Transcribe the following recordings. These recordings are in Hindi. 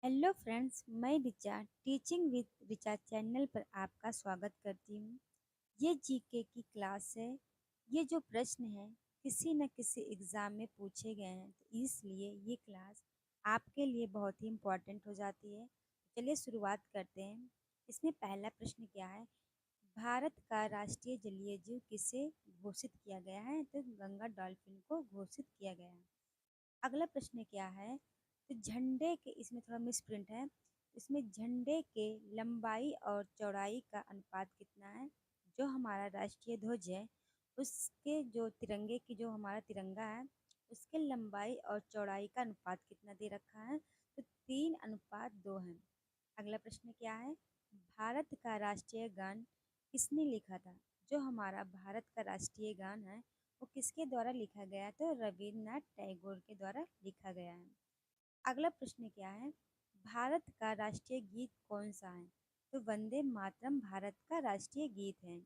हेलो फ्रेंड्स, मैं Richa teaching with Richa channel पर आपका स्वागत करती हूँ। ये जीके की क्लास है। ये जो प्रश्न है किसी न किसी एग्ज़ाम में पूछे गए हैं, तो इसलिए ये क्लास आपके लिए बहुत ही इम्पोर्टेंट हो जाती है। चलिए शुरुआत करते हैं। इसमें पहला प्रश्न क्या है? भारत का राष्ट्रीय जलीय जीव किसे घोषित किया गया है? तो गंगा डॉल्फिन को घोषित किया गया है। अगला प्रश्न क्या है? तो झंडे के, इसमें थोड़ा मिस प्रिंट है, इसमें झंडे के लंबाई और चौड़ाई का अनुपात कितना है? जो हमारा राष्ट्रीय ध्वज है उसके जो तिरंगे की जो हमारा तिरंगा है उसके लंबाई और चौड़ाई का अनुपात कितना दे रखा है? तो 3:2 है। अगला प्रश्न क्या है? भारत का राष्ट्रीय गान किसने लिखा था? जो हमारा भारत का राष्ट्रीय गान है वो किसके द्वारा लिखा गया? तो रविन्द्रनाथ टैगोर के द्वारा लिखा गया है। अगला प्रश्न क्या है? भारत का राष्ट्रीय गीत कौन सा है? तो वंदे मातरम भारत का राष्ट्रीय गीत है।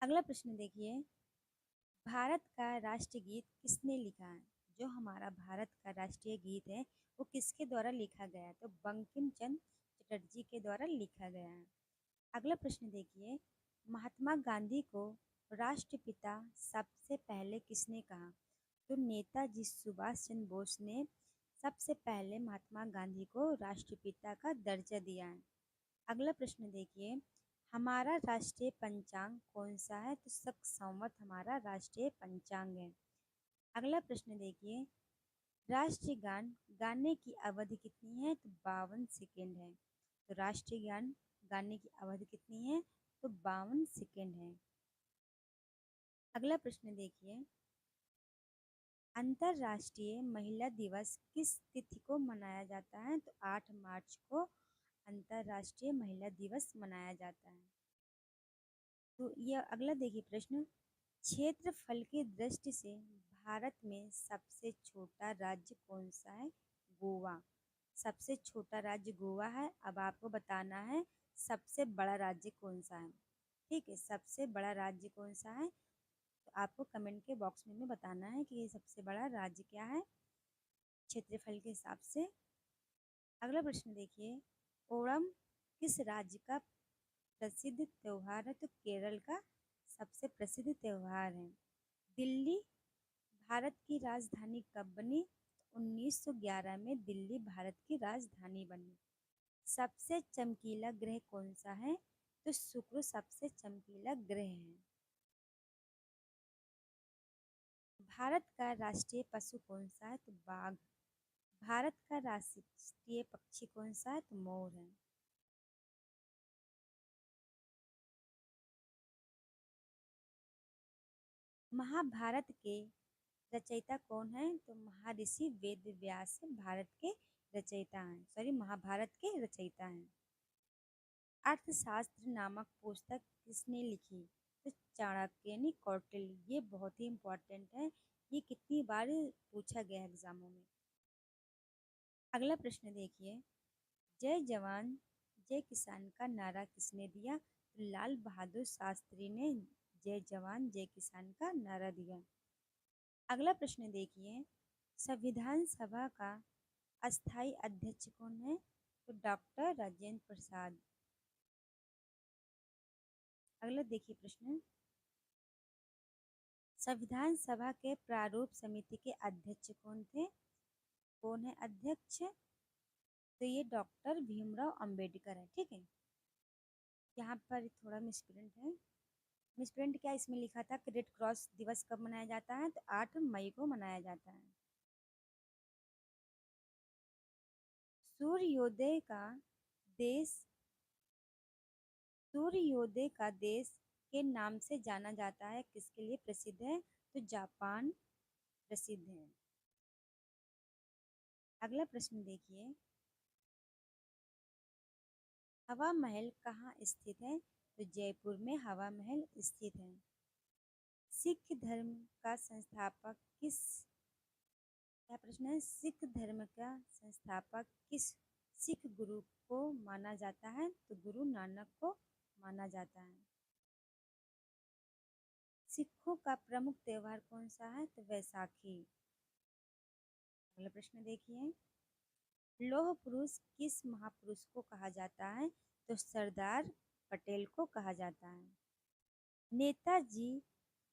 अगला प्रश्न देखिए, भारत का राष्ट्रीय गीत किसने लिखा है? जो हमारा भारत का राष्ट्रीय गीत है वो किसके द्वारा लिखा गया है? तो बंकिम चंद्र चटर्जी के द्वारा लिखा गया है। अगला प्रश्न देखिए, महात्मा गांधी को राष्ट्रपिता सबसे पहले किसने कहा? तो नेताजी सुभाष चंद्र बोस ने सबसे पहले महात्मा गांधी को राष्ट्रपिता का दर्जा दिया है। अगला प्रश्न देखिए, हमारा राष्ट्रीय पंचांग कौन सा है? तो शक संवत हमारा राष्ट्रीय पंचांग है। अगला प्रश्न देखिए, राष्ट्रीय गान गाने की अवधि कितनी है? तो 52 सेकेंड है। तो राष्ट्रीय गान गाने की अवधि कितनी है? तो 52 सेकेंड है। अगला प्रश्न देखिए, अंतर्राष्ट्रीय महिला दिवस किस तिथि को मनाया जाता है? तो 8 मार्च को अंतर्राष्ट्रीय महिला दिवस मनाया जाता है। तो यह अगला देखिए प्रश्न, क्षेत्रफल की दृष्टि से भारत में सबसे छोटा राज्य कौन सा है? गोवा। सबसे छोटा राज्य गोवा है। अब आपको बताना है सबसे बड़ा राज्य कौन सा है। ठीक है, सबसे बड़ा राज्य कौन सा है? तो आपको कमेंट के बॉक्स में बताना है कि ये सबसे बड़ा राज्य क्या है क्षेत्रफल के हिसाब से। अगला प्रश्न देखिए, ओणम किस राज्य का प्रसिद्ध त्योहार है? तो केरल का सबसे प्रसिद्ध त्योहार है। दिल्ली भारत की राजधानी कब बनी? 1911 में दिल्ली भारत की राजधानी बनी। सबसे चमकीला ग्रह कौन सा है? तो शुक्र सबसे चमकीला ग्रह है। भारत का राष्ट्रीय पशु कौन सा है? तो बाघ। भारत का राष्ट्रीय पक्षी कौन सा है? तो मोर है। महाभारत के रचयिता कौन है? तो महर्षि वेद व्यास भारत के रचयिता हैं, सॉरी महाभारत के रचयिता हैं। अर्थशास्त्र नामक पुस्तक किसने लिखी? तो चाणक्य यानी कौटिल्य। ये बहुत ही इम्पोर्टेंट है, ये कितनी बार पूछा गया है एग्जामों में। अगला प्रश्न देखिए, जय जवान जय किसान का नारा किसने दिया? तो लाल बहादुर शास्त्री ने जय जवान जय किसान का नारा दिया। अगला प्रश्न देखिए, संविधान सभा का अस्थायी अध्यक्ष कौन है? तो डॉक्टर राजेंद्र प्रसाद। अगला देखिए प्रश्न, संविधान सभा के प्रारूप समिति के अध्यक्ष कौन थे? कौन है अध्यक्ष? तो ये डॉक्टर भीमराव अंबेडकर है। ठीक है, यहाँ पर थोड़ा मिसप्रिंट है। मिसप्रिंट क्या, इसमें लिखा था कि रेड क्रॉस दिवस कब मनाया जाता है? तो 8 मई को मनाया जाता है। सूर्योदय का देश सूर्योदय का देश के नाम से जाना जाता है, किसके लिए प्रसिद्ध है? तो जापान प्रसिद्ध है। अगला प्रश्न देखिए, हवा महल कहाँ स्थित है? तो जयपुर में हवा महल स्थित है। सिख धर्म का संस्थापक किस, क्या प्रश्न है? सिख धर्म का संस्थापक किस सिख गुरु को माना जाता है? तो गुरु नानक को माना जाता है। सिखों का प्रमुख त्योहार कौन सा है? तो वैसाखी। अगला प्रश्न देखिए, लौह पुरुष किस महापुरुष को कहा जाता है? तो सरदार पटेल को कहा जाता है। नेताजी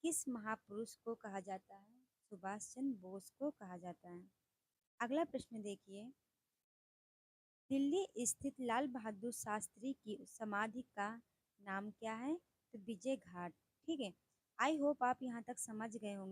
किस महापुरुष को कहा जाता है? सुभाष चंद्र बोस को कहा जाता है। अगला प्रश्न देखिए, दिल्ली स्थित लाल बहादुर शास्त्री की समाधि का नाम क्या है? तो विजय घाट। ठीक है, आई होप आप यहाँ तक समझ गए होंगे।